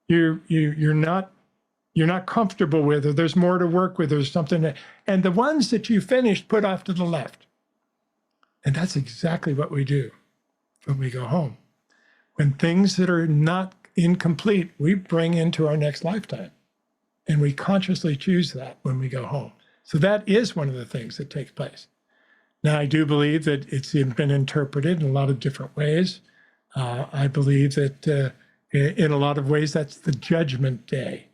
You're not comfortable with, or there's more to work with, or something. And the ones that you finished, put off to the left. And that's exactly what we do when we go home. When things that are not incomplete, we bring into our next lifetime. And we consciously choose that when we go home. So that is one of the things that takes place. Now, I do believe that it's been interpreted in a lot of different ways. I believe that in a lot of ways, that's the judgment day.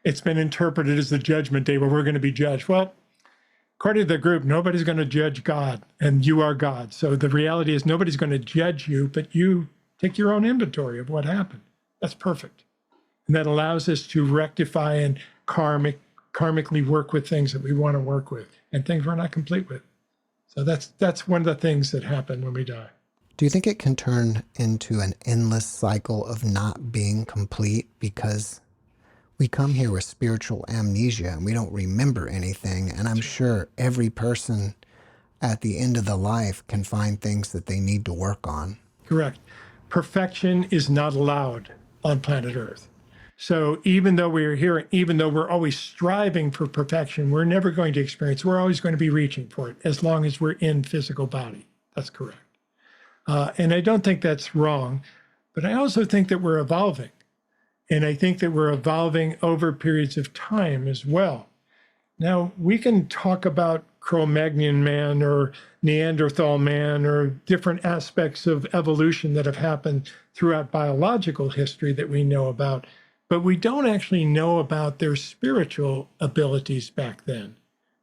It's been interpreted as the judgment day where we're going to be judged. Well, according to the group, nobody's going to judge God, and you are God. So the reality is nobody's going to judge you, but you take your own inventory of what happened. That's perfect. And that allows us to rectify and karmically work with things that we want to work with and things we're not complete with. So that's one of the things that happen when we die. Do you think it can turn into an endless cycle of not being complete because we come here with spiritual amnesia and we don't remember anything? And I'm sure every person at the end of the life can find things that they need to work on. Correct. Perfection is not allowed on planet Earth. So even though we're here, even though we're always striving for perfection, we're never going to experience, we're always going to be reaching for it as long as we're in physical body. That's correct. And I don't think that's wrong, but I also think that we're evolving. And I think that we're evolving over periods of time as well. Now, we can talk about Cro-Magnon man or Neanderthal man or different aspects of evolution that have happened throughout biological history that we know about. But we don't actually know about their spiritual abilities back then.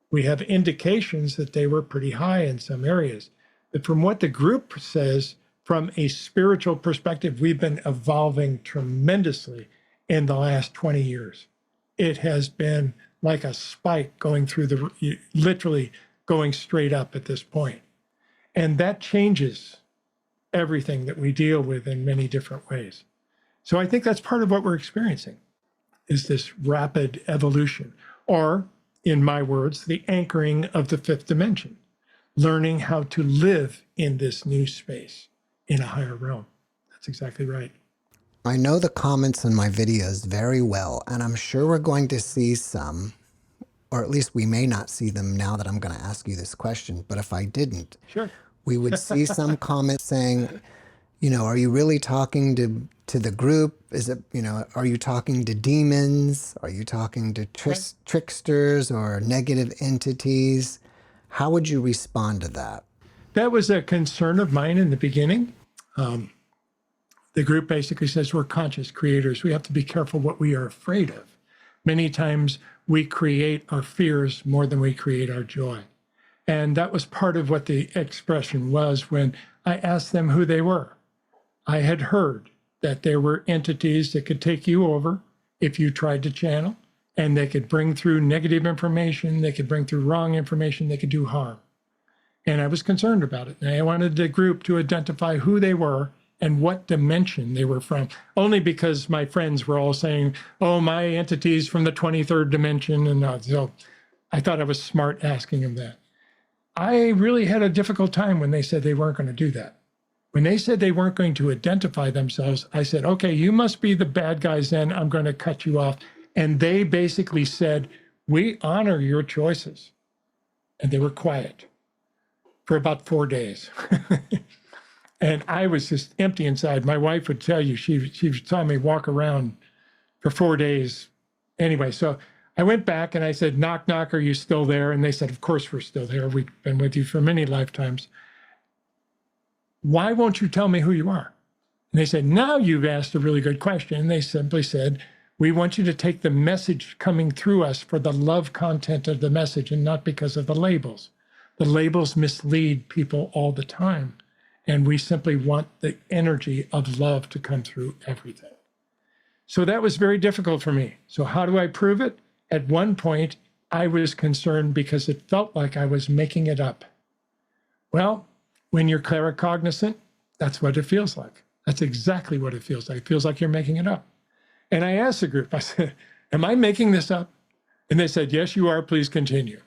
We have indications that they were pretty high in some areas. But from what the group says, from a spiritual perspective, we've been evolving tremendously in the last 20 years. It has been like a spike going through literally going straight up at this point. And that changes everything that we deal with in many different ways. So I think that's part of what we're experiencing, is this rapid evolution, or in my words, the anchoring of the fifth dimension, learning how to live in this new space in a higher realm. That's exactly right. I know the comments in my videos very well, and I'm sure we're going to see some, or at least we may not see them now that I'm going to ask you this question, but if I didn't, Sure. we would see some comments saying, are you really talking to the group? Is it, are you talking to demons? Are you talking to tricksters or negative entities? How would you respond to that? That was a concern of mine in the beginning. The group basically says we're conscious creators. We have to be careful what we are afraid of. Many times we create our fears more than we create our joy. And that was part of what the expression was when I asked them who they were. I had heard that there were entities that could take you over if you tried to channel, and they could bring through negative information, they could bring through wrong information, they could do harm. And I was concerned about it. And I wanted the group to identify who they were and what dimension they were from, only because my friends were all saying, oh, my entity's from the 23rd dimension. And so I thought I was smart asking them that. I really had a difficult time when they said they weren't going to do that. When they said they weren't going to identify themselves, I said, okay, you must be the bad guys then. I'm going to cut you off. And they basically said, we honor your choices. And they were quiet for about 4 days. And I was just empty inside. My wife would tell you, she saw me walk around for 4 days. Anyway, so I went back and I said, knock, knock, are you still there? And they said, of course we're still there. We've been with you for many lifetimes. Why won't you tell me who you are? And they said, now you've asked a really good question. And they simply said, we want you to take the message coming through us for the love content of the message and not because of the labels. The labels mislead people all the time. And we simply want the energy of love to come through everything. So that was very difficult for me. So how do I prove it? At one point, I was concerned because it felt like I was making it up. Well, when you're claircognizant, that's what it feels like. That's exactly what it feels like. It feels like you're making it up. And I asked the group, I said, am I making this up? And they said, yes, you are. Please continue.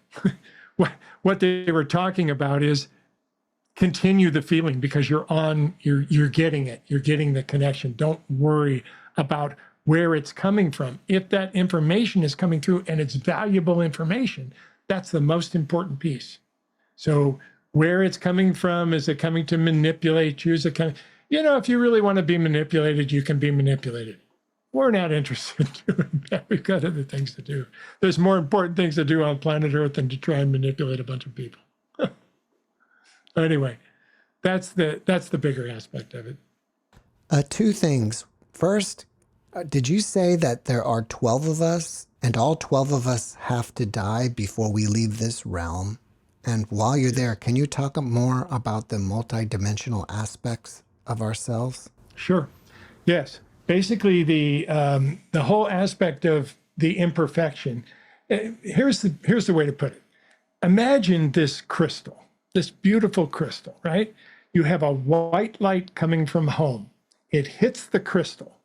What they were talking about is continue the feeling because you're getting it. You're getting the connection. Don't worry about where it's coming from. If that information is coming through and it's valuable information, that's the most important piece. So where it's coming from, is it coming to manipulate you? Is it coming, if you really want to be manipulated, you can be manipulated. We're not interested in doing that. We've got other things to do. There's more important things to do on planet Earth than to try and manipulate a bunch of people. Anyway, that's the bigger aspect of it. Two things. First, did you say that there are 12 of us and all 12 of us have to die before we leave this realm? And while you're there, can you talk more about the multidimensional aspects of ourselves? Sure. Yes. Basically, the whole aspect of the imperfection. Here's the way to put it. Imagine this crystal, this beautiful crystal, right? You have a white light coming from home. It hits the crystal.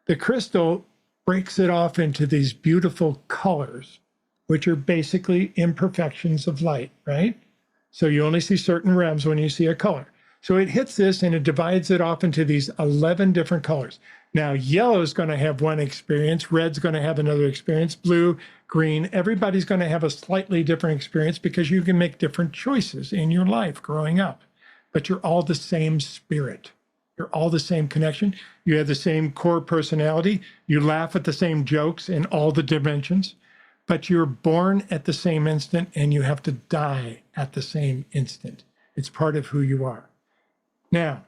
The crystal breaks it off into these beautiful colors, which are basically imperfections of light, right? So you only see certain realms when you see a color. So it hits this and it divides it off into these 11 different colors. Now, yellow is going to have one experience, red's going to have another experience, blue, green, everybody's going to have a slightly different experience because you can make different choices in your life growing up. But you're all the same spirit. You're all the same connection. You have the same core personality. You laugh at the same jokes in all the dimensions. But you're born at the same instant and you have to die at the same instant. It's part of who you are. Now,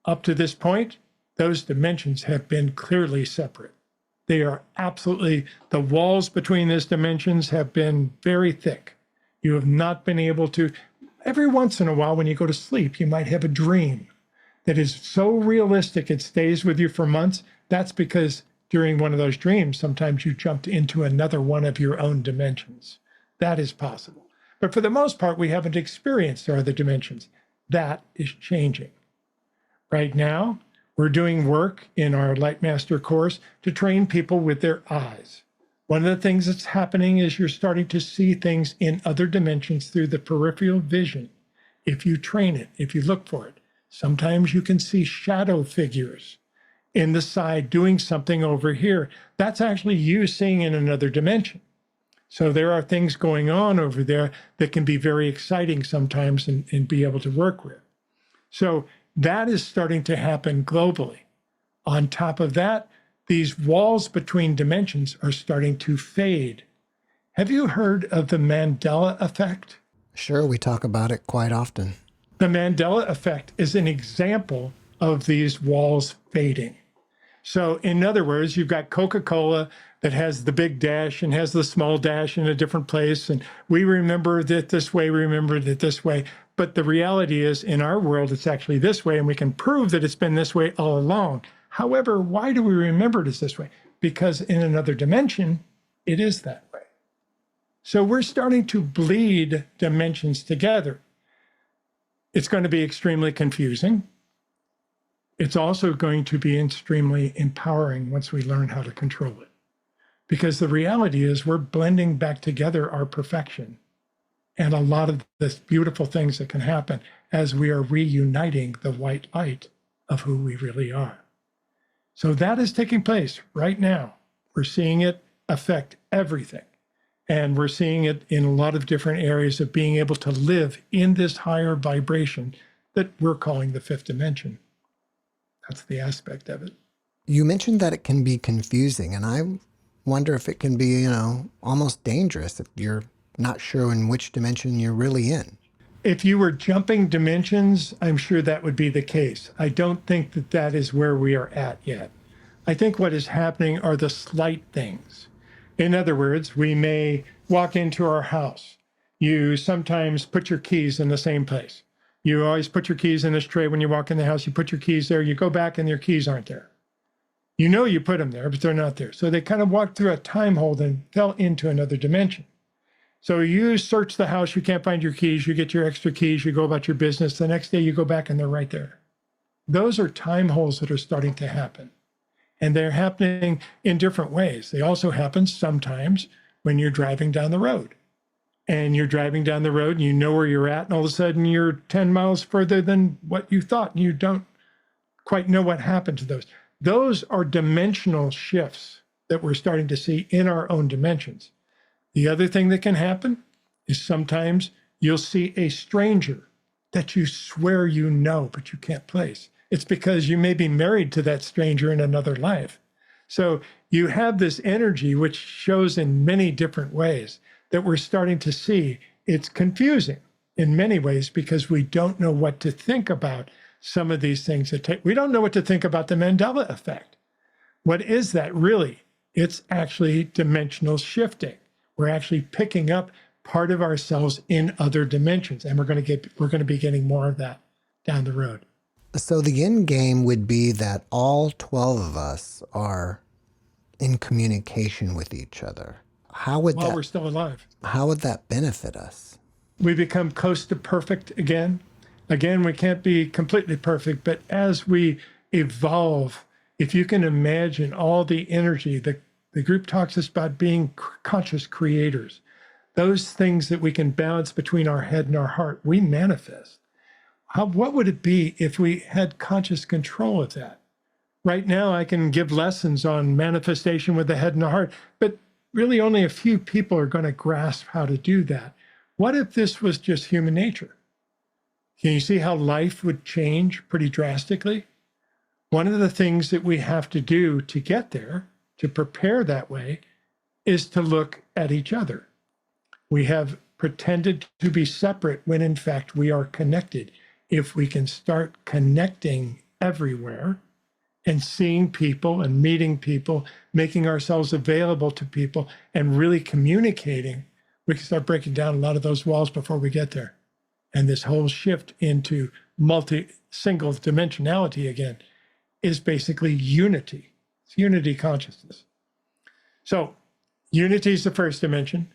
up to this point, those dimensions have been clearly separate. They are absolutely, the walls between these dimensions have been very thick. You have not been able to, every once in a while when you go to sleep, you might have a dream that is so realistic it stays with you for months. That's because during one of those dreams, sometimes you jumped into another one of your own dimensions. That is possible. But for the most part, we haven't experienced our other dimensions. That is changing. Right now, we're doing work in our Lightmaster course to train people with their eyes. One of the things that's happening is you're starting to see things in other dimensions through the peripheral vision. If you train it, if you look for it, sometimes you can see shadow figures in the side doing something over here. That's actually you seeing in another dimension. So there are things going on over there that can be very exciting sometimes and be able to work with. So that is starting to happen globally. On top of that, these walls between dimensions are starting to fade. Have you heard of the Mandela effect? Sure, we talk about it quite often. The Mandela effect is an example of these walls fading. So in other words, you've got Coca-Cola that has the big dash and has the small dash in a different place. And we remember it this way, we remembered it this way. But the reality is in our world, it's actually this way. And we can prove that it's been this way all along. However, why do we remember it as this way? Because in another dimension, it is that way. So we're starting to bleed dimensions together. It's going to be extremely confusing. It's also going to be extremely empowering once we learn how to control it. Because the reality is we're blending back together our perfection and a lot of the beautiful things that can happen as we are reuniting the white light of who we really are. So that is taking place right now. We're seeing it affect everything. And we're seeing it in a lot of different areas of being able to live in this higher vibration that we're calling the fifth dimension. That's the aspect of it. You mentioned that it can be confusing, and I wonder if it can be, almost dangerous if you're not sure in which dimension you're really in. If you were jumping dimensions, I'm sure that would be the case. I don't think that that is where we are at yet. I think what is happening are the slight things. In other words, we may walk into our house. You sometimes put your keys in the same place. You always put your keys in this tray when you walk in the house. You put your keys there. You go back and your keys aren't there. You know you put them there, but they're not there. So they kind of walked through a time hole and fell into another dimension. So you search the house. You can't find your keys. You get your extra keys. You go about your business. The next day you go back and they're right there. Those are time holes that are starting to happen. And they're happening in different ways. They also happen sometimes when you're driving down the road. And you're driving down the road and you know where you're at, and all of a sudden you're 10 miles further than what you thought, and you don't quite know what happened to those. Those are dimensional shifts that we're starting to see in our own dimensions. The other thing that can happen is sometimes you'll see a stranger that you swear you know, but you can't place. It's because you may be married to that stranger in another life. So you have this energy which shows in many different ways that we're starting to see. It's confusing in many ways because we don't know what to think about some of these things. We don't know what to think about the Mandela effect. What is that really? It's actually dimensional shifting. We're actually picking up part of ourselves in other dimensions, and we're going to be getting more of that down the road. So the end game would be that all 12 of us are in communication with each other. While we're still alive. How would that benefit us? We become close to perfect again. Again, we can't be completely perfect, but as we evolve, if you can imagine all the energy, the group talks us about being conscious creators. Those things that we can balance between our head and our heart, we manifest. What would it be if we had conscious control of that? Right now, I can give lessons on manifestation with the head and the heart, but really only a few people are going to grasp how to do that. What if this was just human nature? Can you see how life would change pretty drastically? One of the things that we have to do to get there, to prepare that way, is to look at each other. We have pretended to be separate when in fact we are connected. If we can start connecting everywhere and seeing people and meeting people, making ourselves available to people and really communicating, we can start breaking down a lot of those walls before we get there. And this whole shift into single dimensionality again is basically unity. It's unity consciousness. So unity is the first dimension.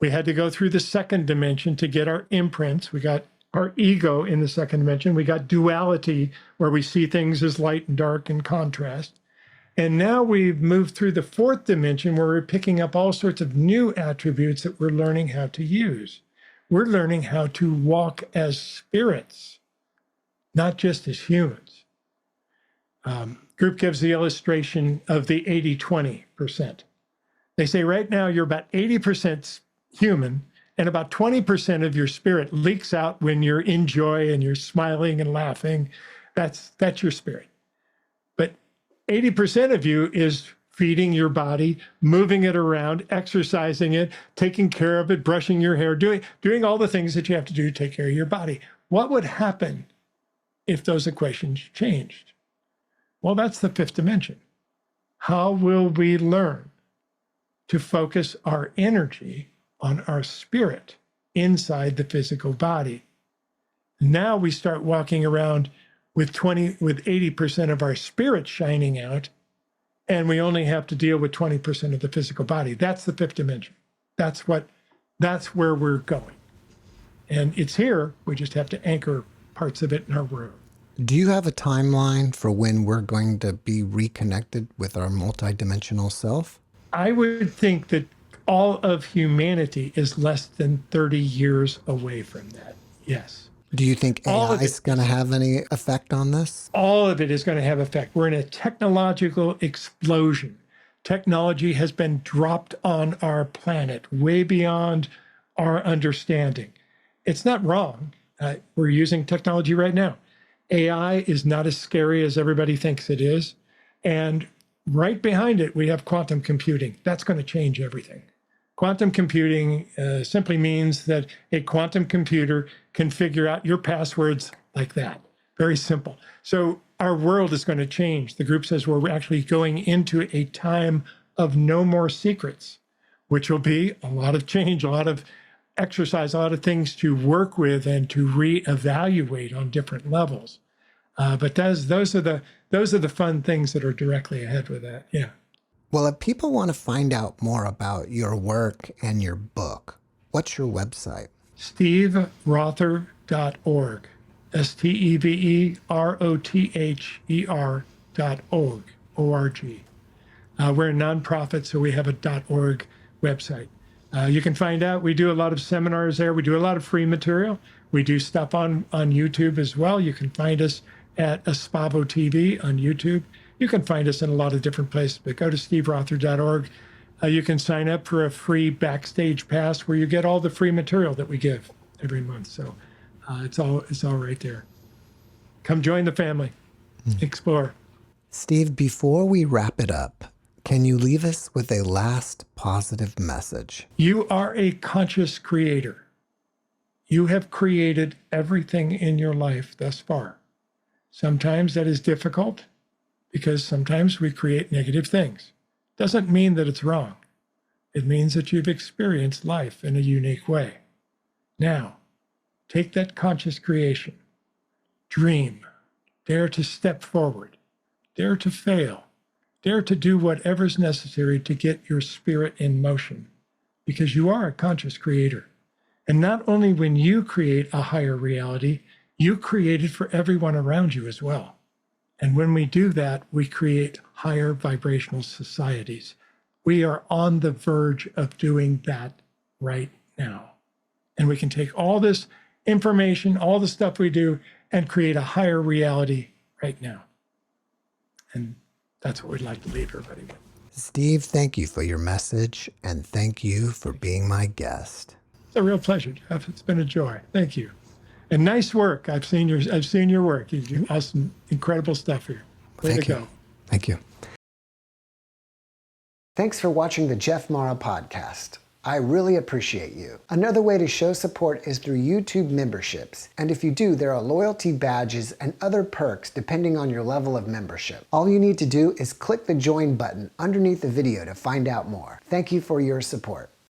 We had to go through the second dimension to get our imprints. We got our ego in the second dimension. We got duality, where we see things as light and dark and contrast. And now we've moved through the fourth dimension, where we're picking up all sorts of new attributes that we're learning how to use. We're learning how to walk as spirits, not just as humans. Group gives the illustration of the 80-20%. They say right now you're about 80% human, and about 20% of your spirit leaks out when you're in joy and you're smiling and laughing. That's your spirit. But 80% of you is feeding your body, moving it around, exercising it, taking care of it, brushing your hair, doing all the things that you have to do to take care of your body. What would happen if those equations changed? Well, that's the fifth dimension. How will we learn to focus our energy on our spirit inside the physical body? Now we start walking around with 80% of our spirit shining out, and we only have to deal with 20% of the physical body. That's the fifth dimension. That's where we're going. And it's here. We just have to anchor parts of it in our world. Do you have a timeline for when we're going to be reconnected with our multidimensional self? I would think that all of humanity is less than 30 years away from that. Yes. Do you think AI is going to have any effect on this? All of it is going to have effect. We're in a technological explosion. Technology has been dropped on our planet way beyond our understanding. It's not wrong. We're using technology right now. AI is not as scary as everybody thinks it is. And right behind it, we have quantum computing. That's going to change everything. Quantum computing simply means that a quantum computer can figure out your passwords like that. Very simple. So our world is going to change. The group says we're actually going into a time of no more secrets, which will be a lot of change, a lot of exercise, a lot of things to work with and to reevaluate on different levels. But those are the fun things that are directly ahead with that. Yeah. Well, if people want to find out more about your work and your book, what's your website? SteveRother.org. SteveRother.org. O-R-G. We're a nonprofit, so we have a .org website. You can find out. We do a lot of seminars there. We do a lot of free material. We do stuff on YouTube as well. You can find us at Espavo TV on YouTube. You can find us in a lot of different places, but go to steverother.org. You can sign up for a free backstage pass where you get all the free material that we give every month. So it's all right there. Come join the family. Explore. Steve, before we wrap it up, can you leave us with a last positive message? You are a conscious creator. You have created everything in your life thus far. Sometimes that is difficult because sometimes we create negative things. Doesn't mean that it's wrong. It means that you've experienced life in a unique way. Now, take that conscious creation. Dream. Dare to step forward. Dare to fail. Dare to do whatever's necessary to get your spirit in motion, because you are a conscious creator. And not only when you create a higher reality, you create it for everyone around you as well. And when we do that, we create higher vibrational societies. We are on the verge of doing that right now. And we can take all this information, all the stuff we do, and create a higher reality right now. And that's what we'd like to leave everybody with. Steve, thank you for your message, and thank you for being my guest. It's a real pleasure, Jeff. It's been a joy. Thank you. And nice work. I've seen your work. You do awesome, incredible stuff here. Way to go. Thank you. Thanks for watching the JeffMara podcast. I really appreciate you. Another way to show support is through YouTube memberships. And if you do, there are loyalty badges and other perks depending on your level of membership. All you need to do is click the join button underneath the video to find out more. Thank you for your support.